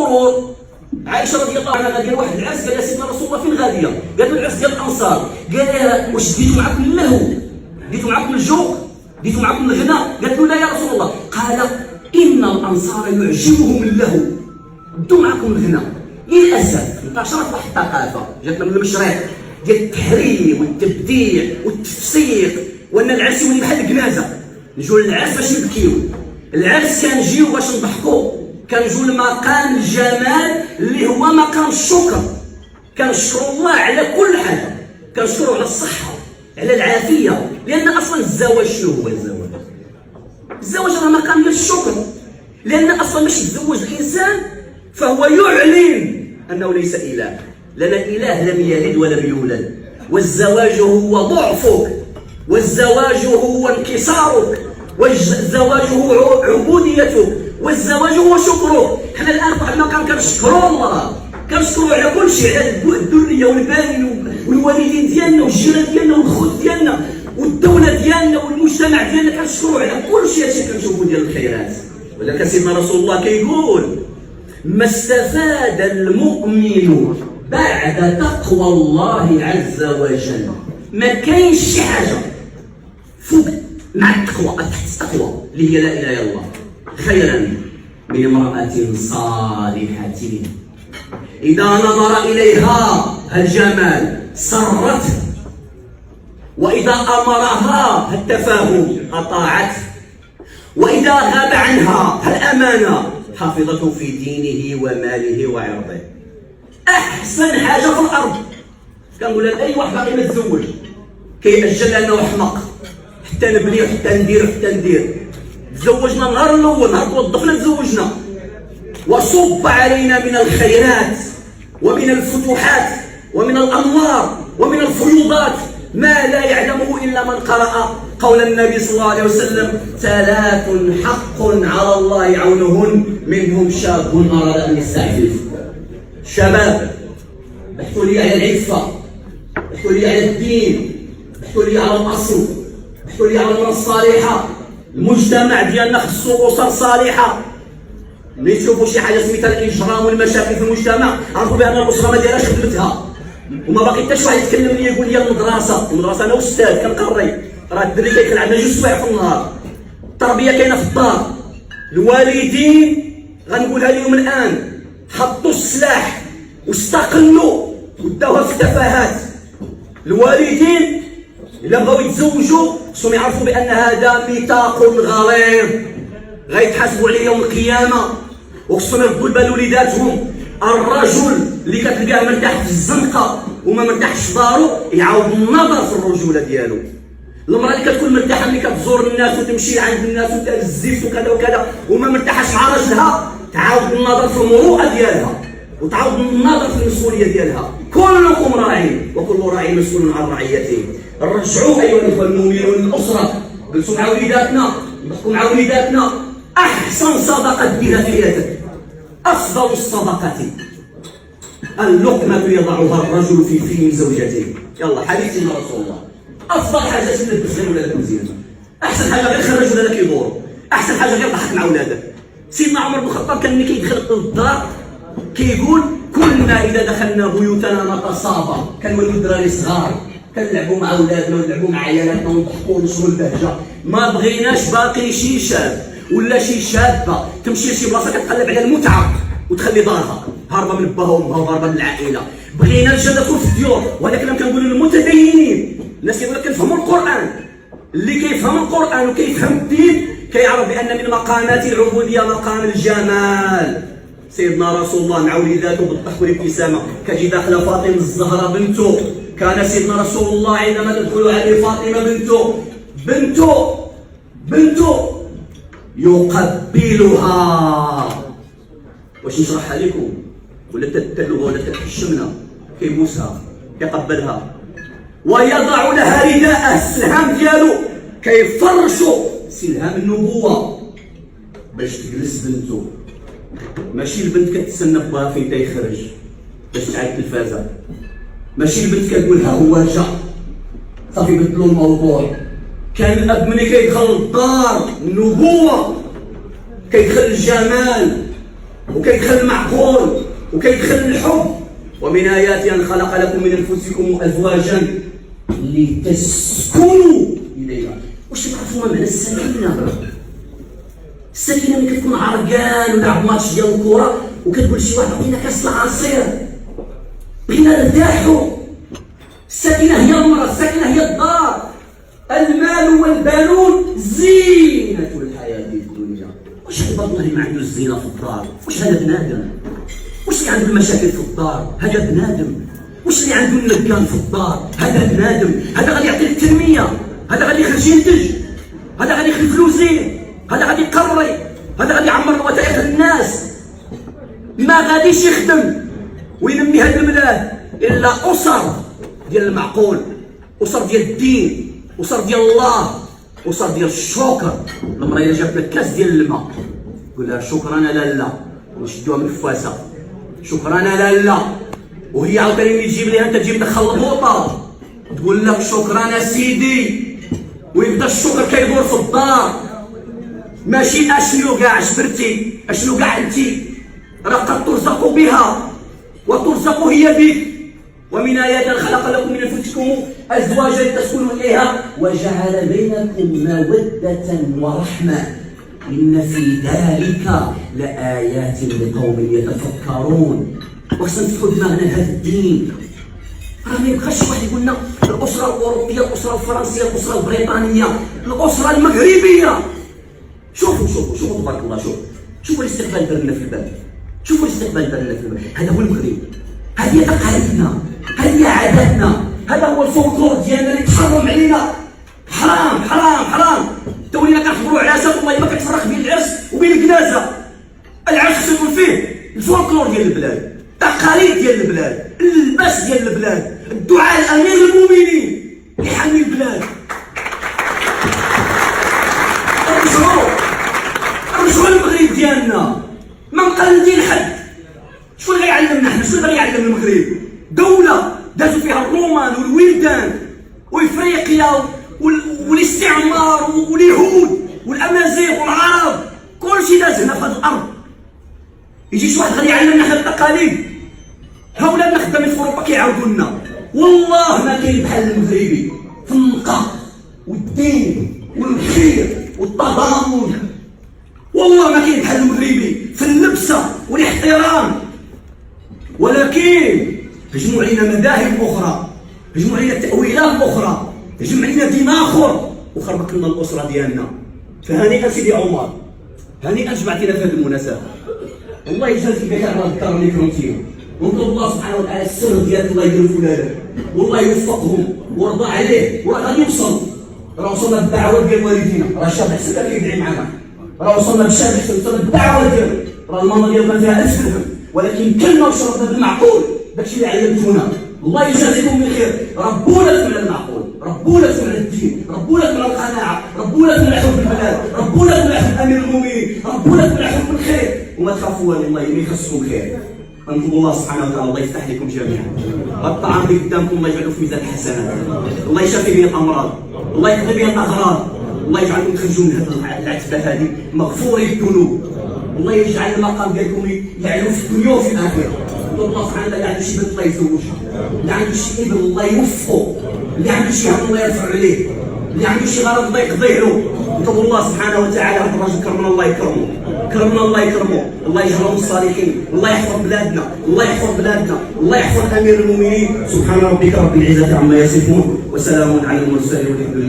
المرور. عائشه رضي الله عنها قال واحد العرس، قال يا سيدنا رسول الله فين غاديه؟ قالت له العرس ديال الانصار. قال لها واش ديتوا معكم اللهو؟ ديتوا معكم الجوق؟ ديتوا معكم الغنى؟ قالت له لا يا رسول الله. قال ان الانصار يعجبهم اللهو، دوا معكم الغنى. للاسف انتشرت واحد الثقافه جاتنا من المشرق ديال التحريم والتبديع والتفسيق، وان العرس يولي بحال الكنازه، نجيو للعرس باش نبكيو. العرس كنجيو باش نضحكوا، كنجيو لمقام الجمال اللي هو مقام الشكر. كنشكروا الله على كل حاجه، كنشكروا على الصحه، على العافيه، لان اصلا الزواج شنو هو الزواج؟ الزواج راه مقام ديال الشكر، لان اصلا باش يتزوج الانسان فهو يعلن انه ليس اله، لان الاله لم يلد ولم يولد، والزواج هو ضعفك، والزواج هو انكسارك، والزواج هو عبوديتك، والزواج هو شكرك. حنا الان في واحد المقام كنشكروا الله، كنشكروا على كل شيء، على الذريه والبنين والوالدين ديالنا والجيران ديالنا والخوت ديالنا والدوله ديالنا والمجتمع ديالنا، كنشكروا على كل شيء. هادشي كنشوفوا ديال الخيرات. ولكن سيدنا رسول الله كيقول ما استفاد المؤمن بعد تقوى الله عز وجل. ما كاينش شي حاجه فوق مع التقوى، تحت التقوى اللي هي لا اله الا الله، خيرا من امراه صالحه اذا نظر اليها الجمال سرته، واذا امرها التفاهم اطاعته، واذا غاب عنها الامانه حافظته في دينه وماله وعرضه. احسن حاجه في الارض كنقولها لاي واحد باقي ما تزوج كيأجل لانه حمق، حتى نبني وحتى ندير وحتى ندير. تزوجنا النهار الاول، نهار توظفنا تزوجنا، وصب علينا من الخيرات ومن الفتوحات ومن الانوار ومن الفيوضات ما لا يعلمه الا من قرأ قول النبي صلى الله عليه وسلم: ثلاث حق على الله عونهن منهم شاب اراد ان يستعفف. شباب بحثوا لي على العفه، بحثوا لي على الدين، بحثوا لي على الاصل، بحثوا لي على المرأة الصالحه. المجتمع ديالنا خصو اسر صالحه. ملي تشوفوا شي حاجه سميتها الاجرام والمشاكل في المجتمع، عرفوا بان الاسره ما دايراش خدمتها، وما باقي حتى شي واحد يتكلم لي يقول لي المدرسه انا استاذ كنقري، راه الدري كيخلع عندنا 2 سوايع في النهار. التربيه كاينه في الدار. الوالدين غنقولها لهم الان، حطوا السلاح واستقلوا وداوها في التفاهات. الوالدين الا بغاو يتزوجوا خصهم يعرفوا بان هذا ميثاق غليظ غيتحاسبوا عليه يوم القيامه، وخصهم يردوا البال لوليداتهم. الرجل اللي كتلقاه مرتاح في الزنقه وما مرتاحش في دارو يعاود النظر في الرجوله ديالو. المراه اللي كتكون مرتاحه ملي كتزور الناس وتمشي عند الناس وتهزيف وكذا وكذا وما مرتاحاش مع راجلها، تعاود النظر في المروءه ديالها وتعاود النظر في المسؤوليه ديالها. كلكم راع وكل راع مسؤول عن رعيته. رجعوا ايها الاخوه المؤمنون للاسره، جلسوا مع وليداتنا، نضحكوا مع وليداتنا. احسن صدقه ديرها في حياتك، افضل الصدقات اللقمه يضعها الرجل في فم زوجته. يلا حديث سيدنا رسول الله، افضل حاجه تلبس غير ولادك مزيان، احسن حاجه غير خرج ولادك يدوروا، احسن حاجه غير ضحك مع ولادك. سيدنا عمر بن الخطاب كان ملي كيدخل للدار كيقول: كنا اذا دخلنا بيوتنا نتصابى. كانوا الدراري صغار كنلعبوا مع ولادنا ونلعبوا مع عيالاتنا ونضحكوا ونشربوا البهجه. ما بغيناش باقي شي شاب ولا شي شابه تمشي لشي بلاصه كتقلب على المتعه وتخلي دارها هاربه من باها وامها وهاربه من العائله. بغينا الرجال يدخلوا في الديور، ولكن كنقولوا للمتدينين، الناس كيقول لك كنفهموا القران. اللي كيفهم القران وكيفهم الدين كيعرف بان من مقامات العبوديه مقام الجمال. سيدنا رسول الله مع وليداته بالضحك والابتسامه كتجي داخله فاطمه الزهراء بنته. كان سيدنا رسول الله عندما تدخل عليه فاطمه بنته يقبلها. واش نشرحها لكم ولا تتلوها ولا تحشمنا؟ كيبوسها كيقبلها ويضع لها رداءه، السلهام ديالو كيفرشوا سلهام النبوه باش تجلس بنته. ماشي البنت كتسنى باها فين تيخرج باش تعاد التلفازه، ماشي البنت كتقول ها هو جا صافي بدلوا الموضوع. كان الاب ملي كيدخل للدار النبوه كيدخل الجمال وكيدخل المعقول وكيدخل الحب. ومن آياته أن خلق لكم من أنفسكم أزواجا لتسكنوا إليها. واش تعرفوا معنى السكينة؟ السكينة ملي كتكون عرقان ولعب ماتش ديال الكرة وكتقول شي واحد عطينا كاس العصير بغينا نرتاحوا. السكينة هي المرأة، السكينة هي الدار. المال والبنون زينة الحياة الدنيا. واش هذا الله ما عنده الزينة في الدار؟ واش هذا بنادم؟ واش اللي عنده المشاكل في الدار؟ هذا بنادم. واش اللي عنده النقان في الدار؟ هذا بنادم. هذا غادي يعطي التنمية، هذا غادي يخرج ينتج، هذا غادي يخلف الوزين، هذا غادي يقري، هذا غادي يعمر الوظائف للناس. ما غاديش يخدم وينمي هذه البلاد الا اسر ديال المعقول، اسر ديال الدين، اسر ديال الله، اسر ديال الشكر. المراه الا جابت لك كاس ديال الماء قول لها شكرا لالا ونشدوها من الفواسه، شكرا لالا. وهي عاوتاني ملي تجيب ليها انت تجيب دخل البوطه تقول لك شكرا سيدي. ويبدا الشكر كيدور في الدار، ماشي اشنو كاع جبرتي، اشنو كاع انتي، راه قد ترزق بها وترزق هي بك. ومن آيات أن خلق لكم من أنفسكم أزواجا لتسكنوا إليها وجعل بينكم مودة ورحمة إن في ذلك لآيات لقوم يتفكرون. وخصنا ندخل دماغنا لهذا الدين. راه ما يبقاش واحد يقول لنا الأسرة الأوروبية، الأسرة الفرنسية، الأسرة البريطانية، الأسرة المغربية. شوفوا تبارك الله، شوفوا الاستقبال درنا في الباب، شوفوا الاستقبال درنا في الباب. هذا هو المغرب، هذه تقاليدنا، هذه عاداتنا، هذا هو الفولكلور ديالنا اللي تحرم علينا. حرام حرام حرام. تولينا كنحضروا عراسات والله ما كتفرق بين العرس وبين الجنازه. العرس خصو يكون فيه الفولكلور ديال البلاد، التقاليد ديال البلاد، اللباس ديال البلاد، الدعاء لامير المؤمنين يحمي البلاد. رجعوا المغرب ديالنا، ما مقلدين حد. شكون اللي غيعلمنا حنا؟ شكون اللي غيعلم المغرب؟ دولة دازوا فيها الرومان والولدان وافريقيا والاستعمار واليهود والامازيغ والعرب، كلشي داز هنا في هذه الارض. يجي شي واحد غادي يعلمنا حنا التقاليد. ها ولادنا خدامين في اوروبا كيعاودوا لنا والله ما كاين بحال المغربي في النقاء والدين والخير والتضامن. والله ما كاين بحال المغربي في اللبسه والاحترام. ولكن هجموا علينا مذاهب اخرى، هجموا علينا تاويلات اخرى، هجم علينا دين اخر وخربق لنا الاسره ديالنا. فهنيئا سيدي عمر، هنيئا جمعتينا في هذه المناسبه. الله يجازيك بك على الكرم اللي كرمتينا، ونطلب الله سبحانه وتعالى السر ديالك الله يدير في ولادك والله يوفقهم ويرضى عليه. وراه غادي يوصل، راه وصلنا بالدعوه ديال والدينا، راه الشاب حسن كان كيدعي معنا، راه وصلنا بالشاب حسن وصلنا بالدعوه ديالو، راه الماما ديالنا فيها 1000 درهم، ولكن كلنا وشربنا بالمعقول. داكشي اللي علمتونا الله يجازيكم بالخير. ربونا لكم على المعقول، ربونا لكم على الدين، ربونا لكم على القناعه، ربونا لكم على حب البلاد، ربونا لكم على حب امير المؤمنين، ربونا لكم على حب الخير. وما تخافوا والله يخصكم خير. نطلب الله سبحانه وتعالى الله يفتح لكم جميعا. الطعام اللي قدامكم الله يجعله في ميزان الحسنات، الله يشافي به الامراض، الله يقضي به الاغراض، الله يجعلكم تخرجوا من هذه العتبه هذه مغفوري الذنوب، الله يجعل المقام ديالكم يعلو في الدنيا وفي الاخره. الله سبحانه وتعالى عنده شي بنت الله يزوجها، اللي عنده شي ابن الله يوفقه، اللي عنده شي هم الله يرفع عليه، اللي عنده شي غرض الله يقضيه له. نطلب الله سبحانه وتعالى هذا الرجل كرمنا الله يكرمه، كرمنا الله يكرمه، الله يجعله من الصالحين، الله يحفظ بلادنا، الله يحفظ بلادنا، الله يحفظ امير المؤمنين. سبحان ربك رب العزه عما يصفون وسلام على المرسلين والحمد لله.